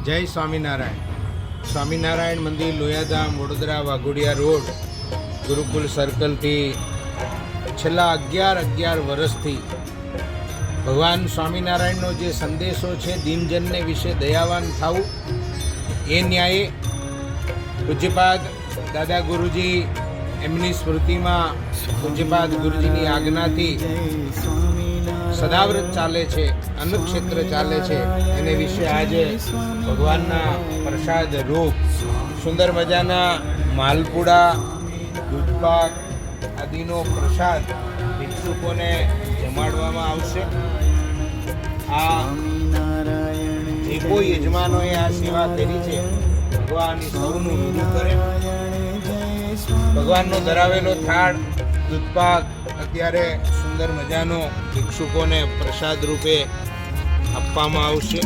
જય સ્વામિનારાયણ. સ્વામિનારાયણ મંદિર લોયાધામ વડોદરા વાઘોડિયા રોડ ગુરુકુલ સર્કલથી છેલ્લા 11 વર્ષથી ભગવાન સ્વામિનારાયણનો જે સંદેશો છે દિનજનને વિશે દયાવાન થવું એ ન્યાયે પૂજ્યપાદ દાદા ગુરુજી એમની સ્મૃતિમાં પૂજ્યપાદ ગુરુજીની આજ્ઞાથી સદાવ્રત ચાલે છે, અન્નક્ષેત્ર ચાલે છે, એને વિશે આજે ભગવાનના પ્રસાદ રૂપ સુંદર મજાના માલપુડા, દૂધપાક આદિનો પ્રસાદ ભિક્ષુકોને જમાડવામાં આવશે. આ જે કોઈ યજમાનોએ આ સેવા કરી છે ભગવાન સૌનું રૂડું કરે. ભગવાનનો ધરાવેલો થાળ દૂધપાક અત્યારે સુંદર મજાનો ભિક્ષુકોને પ્રસાદ રૂપે આપવામાં આવશે.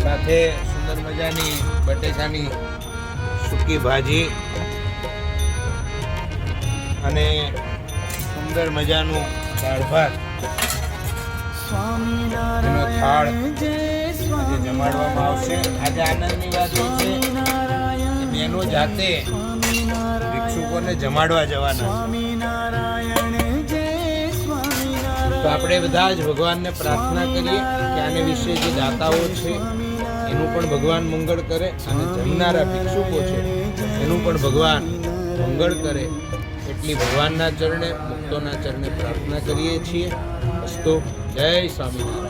સાથે સુંદર મજાની બટેટાની સૂકી ભાજી અને સુંદર મજાનું દાળ ભાત એનો થાળ આજે જમાડવામાં આવશે. આજે આનંદની વાત એ છે કે બહેનો જાતે ભિક્ષુકોને જમાડવા જવાના છે. તો આપણે બધા જ ભગવાનને પ્રાર્થના કરીએ કે આને વિશે જે દાતાઓ છે એનું પણ ભગવાન મંગળ કરે અને જમનારા ભિક્ષુકો છે એનું પણ ભગવાન મંગળ કરે. એટલી ભગવાનના ચરણે, મુક્તોના ચરણે પ્રાર્થના કરીએ છીએ. અસ્તુ. જય સ્વામિનારાયણ.